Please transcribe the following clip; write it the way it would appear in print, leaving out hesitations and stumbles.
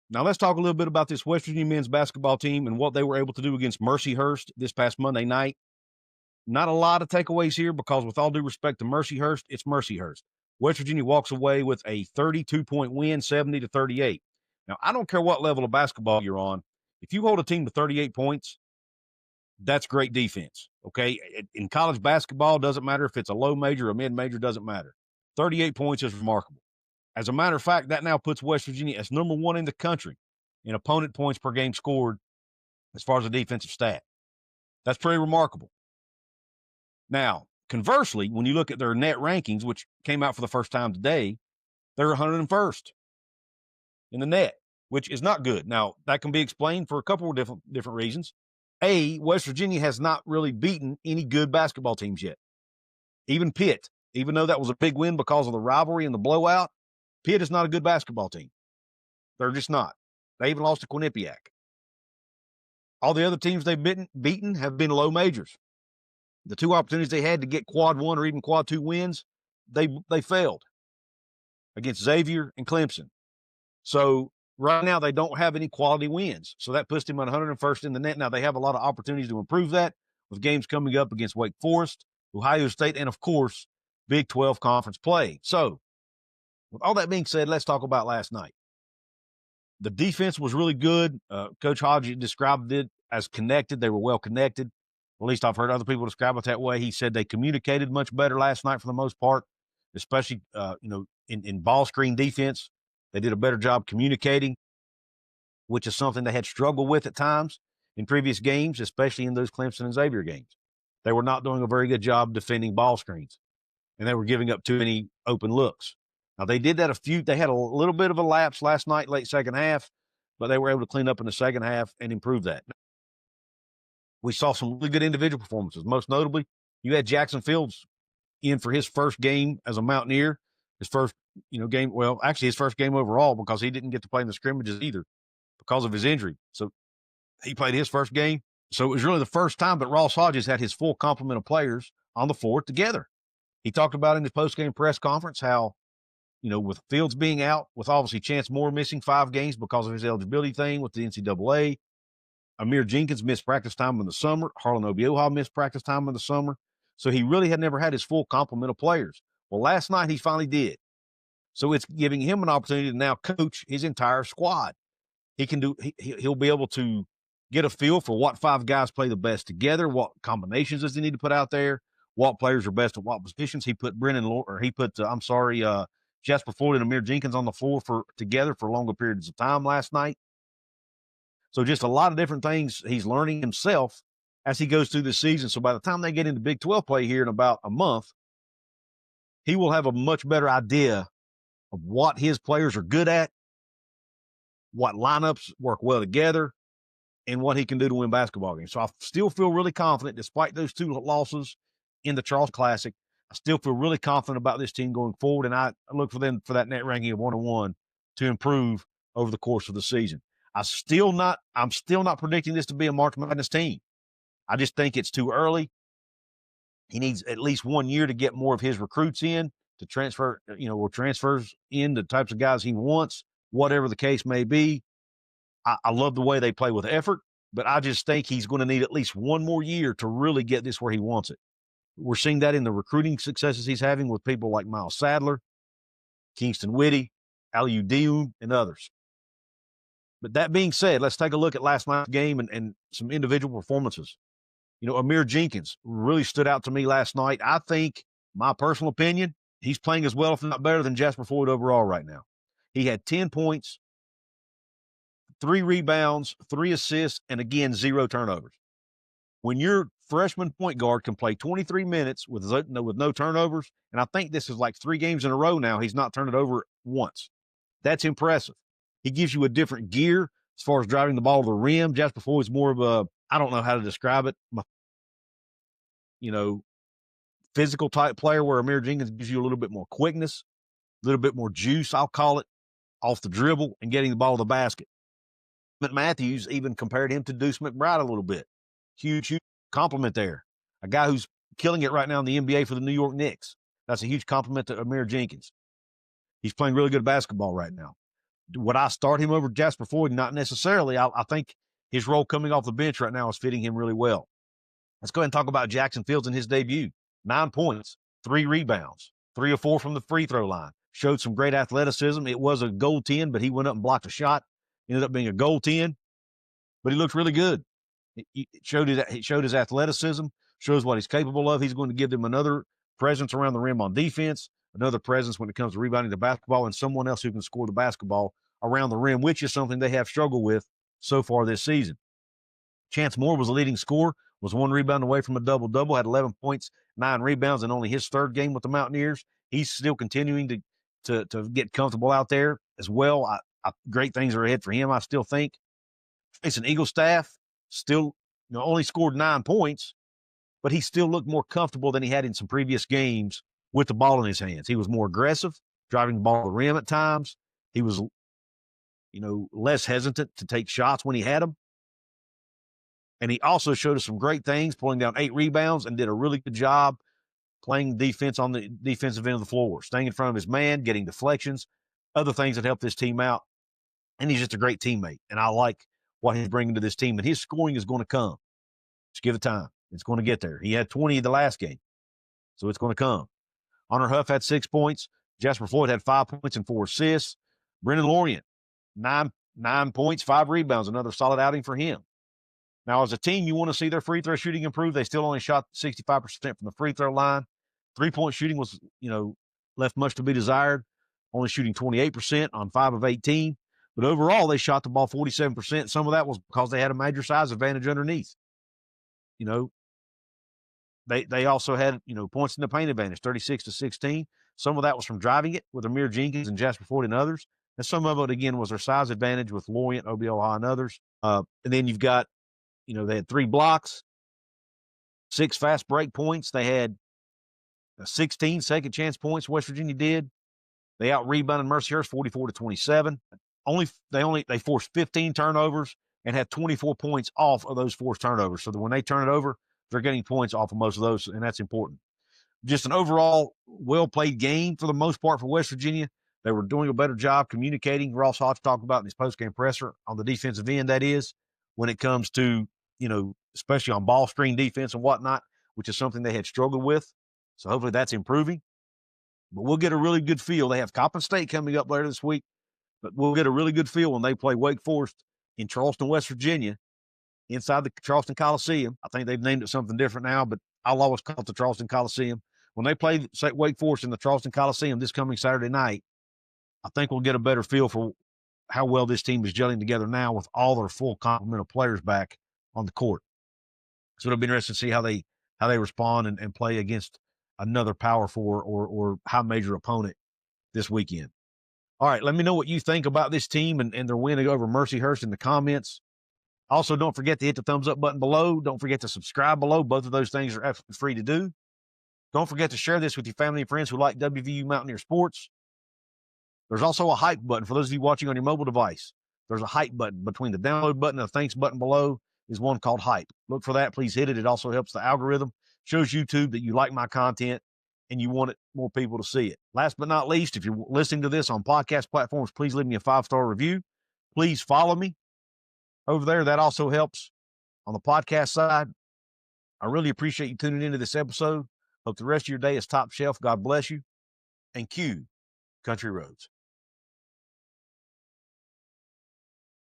Now let's talk a little bit about this West Virginia men's basketball team and what they were able to do against Mercyhurst this past Monday night. Not a lot of takeaways here because, with all due respect to Mercyhurst, it's Mercyhurst. West Virginia walks away with a 32-point win, 70-38. Now, I don't care what level of basketball you're on. If you hold a team to 38 points, that's great defense, okay? In college basketball, doesn't matter if it's a low major or a mid-major, doesn't matter. 38 points is remarkable. As a matter of fact, that now puts West Virginia as number one in the country in opponent points per game scored as far as a defensive stat. That's pretty remarkable. Now, conversely, when you look at their net rankings, which came out for the first time today, they're 101st in the net, which is not good. Now, that can be explained for a couple of different reasons. A, West Virginia has not really beaten any good basketball teams yet. Even Pitt, even though that was a big win because of the rivalry and the blowout, Pitt is not a good basketball team. They're just not. They even lost to Quinnipiac. All the other teams they've beaten have been low majors. The two opportunities they had to get quad one or even quad two wins, they failed against Xavier and Clemson. So right now they don't have any quality wins. So that puts them at 101st in the net. Now they have a lot of opportunities to improve that with games coming up against Wake Forest, Ohio State, and of course, Big 12 conference play. So with all that being said, let's talk about last night. The defense was really good. Coach Hodge described it as connected. They were well connected. At least I've heard other people describe it that way. He said they communicated much better last night for the most part, especially, in ball screen defense. They did a better job communicating, which is something they had struggled with at times in previous games, especially in those Clemson and Xavier games. They were not doing a very good job defending ball screens, and they were giving up too many open looks. Now, they did that they had a little bit of a lapse last night, late second half, but they were able to clean up in the second half and improve that. We saw some really good individual performances. Most notably, you had Jackson Fields in for his first game as a Mountaineer, his first, game. Well, actually his first game overall because he didn't get to play in the scrimmages either because of his injury. So he played his first game. So it was really the first time that Ross Hodges had his full complement of players on the floor together. He talked about in his post-game press conference how, with Fields being out, with obviously Chance Moore missing 5 games because of his eligibility thing with the NCAA, Amir Jenkins missed practice time in the summer. Harlan Obioha missed practice time in the summer. So he really had never had his full complement of players. Well, last night he finally did. So it's giving him an opportunity to now coach his entire squad. He'll be able to get a feel for what 5 guys play the best together, what combinations does he need to put out there, what players are best at what positions. He put Jasper Floyd and Amir Jenkins on the floor together for longer periods of time last night. So just a lot of different things he's learning himself as he goes through the season. So by the time they get into Big 12 play here in about a month, he will have a much better idea of what his players are good at, what lineups work well together, and what he can do to win basketball games. So I still feel really confident, despite those 2 losses in the Charles Classic. I still feel really confident about this team going forward, and I look for them for that net ranking of 101 to improve over the course of the season. I'm still not predicting this to be a March Madness team. I just think it's too early. He needs at least 1 year to get more of his recruits in to transfer, or transfers in the types of guys he wants, whatever the case may be. I love the way they play with effort, but I just think he's going to need at least 1 more year to really get this where he wants it. We're seeing that in the recruiting successes he's having with people like Miles Sadler, Kingston Whitty, Aliou Dioum, and others. But that being said, let's take a look at last night's game and some individual performances. Amir Jenkins really stood out to me last night. I think, my personal opinion, he's playing as well, if not better, than Jasper Floyd overall right now. He had 10 points, 3 rebounds, 3 assists, and again, 0 turnovers. When your freshman point guard can play 23 minutes with no turnovers, and I think this is like 3 games in a row now, he's not turned it over once. That's impressive. He gives you a different gear as far as driving the ball to the rim. Jasper Floyd's more of a, I don't know how to describe it, physical type player, where Amir Jenkins gives you a little bit more quickness, a little bit more juice, I'll call it, off the dribble and getting the ball to the basket. But Matthews even compared him to Deuce McBride a little bit. Huge compliment there. A guy who's killing it right now in the NBA for the New York Knicks. That's a huge compliment to Amir Jenkins. He's playing really good basketball right now. Would I start him over Jasper Floyd? Not necessarily. I think his role coming off the bench right now is fitting him really well. Let's go ahead and talk about Jackson Fields in his debut. 9 points, 3 rebounds, 3 or 4 from the free throw line. Showed some great athleticism. It was a goal 10, but he went up and blocked a shot. Ended up being a goal 10, but he looked really good. He showed his athleticism, shows what he's capable of. He's going to give them another presence around the rim on defense, another presence when it comes to rebounding the basketball, and someone else who can score the basketball around the rim, which is something they have struggled with so far this season. Chance Moore was the leading scorer, was 1 rebound away from a double-double, had 11 points, 9 rebounds, and only his 3rd game with the Mountaineers. He's still continuing to get comfortable out there as well. Great things are ahead for him, I still think. It's an Eagle staff, still only scored 9 points, but he still looked more comfortable than he had in some previous games with the ball in his hands. He was more aggressive, driving the ball to the rim at times. He was, less hesitant to take shots when he had them. And he also showed us some great things, pulling down 8 rebounds and did a really good job playing defense on the defensive end of the floor, staying in front of his man, getting deflections, other things that help this team out. And he's just a great teammate. And I like what he's bringing to this team. And his scoring is going to come. Just give it time. It's going to get there. He had 20 the last game, so it's going to come. Honor Huff had 6 points. Jasper Floyd had 5 points and 4 assists. Brendan Lorient, 9 points, 5 rebounds, another solid outing for him. Now, as a team, you want to see their free throw shooting improve. They still only shot 65% from the free throw line. 3-point shooting was, left much to be desired, only shooting 28% on 5 of 18. But overall, they shot the ball 47%. Some of that was because they had a major size advantage underneath. They also had, points in the paint advantage, 36-16. Some of that was from driving it with Amir, Jenkins, and Jasper Floyd and others. And some of it, again, was their size advantage with Lorient, Obioha, and others. And then you've got, they had 3 blocks, 6 fast break points. They had 16 second chance points, West Virginia did. They out-rebounded Mercyhurst 44-27. They forced 15 turnovers and had 24 points off of those forced turnovers. So that when they turn it over, they're getting points off of most of those, and that's important. Just an overall well-played game for the most part for West Virginia. They were doing a better job communicating. Ross Hodge talked about in his post-game presser on the defensive end, that is, when it comes to, especially on ball screen defense and whatnot, which is something they had struggled with. So hopefully that's improving. But we'll get a really good feel. They have Coppin State coming up later this week, but we'll get a really good feel when they play Wake Forest in Charleston, West Virginia, inside the Charleston Coliseum. I think they've named it something different now, but I'll always call it the Charleston Coliseum. When they play Wake Forest in the Charleston Coliseum this coming Saturday night, I think we'll get a better feel for how well this team is gelling together now with all their full complement of players back on the court. So it'll be interesting to see how they respond and play against another Power 4 or high major opponent this weekend. All right, let me know what you think about this team and their win over Mercyhurst in the comments. Also, don't forget to hit the thumbs up button below. Don't forget to subscribe below. Both of those things are absolutely free to do. Don't forget to share this with your family and friends who like WVU Mountaineer sports. There's also a hype button for those of you watching on your mobile device. There's a hype button between the download button and the thanks button below is one called hype. Look for that. Please hit it. It also helps the algorithm, shows YouTube that you like my content and you want more people to see it. Last but not least, if you're listening to this on podcast platforms, please leave me a 5-star review. Please follow me over there. That also helps on the podcast side. I really appreciate you tuning into this episode. Hope the rest of your day is top shelf. God bless you. And cue Country Roads.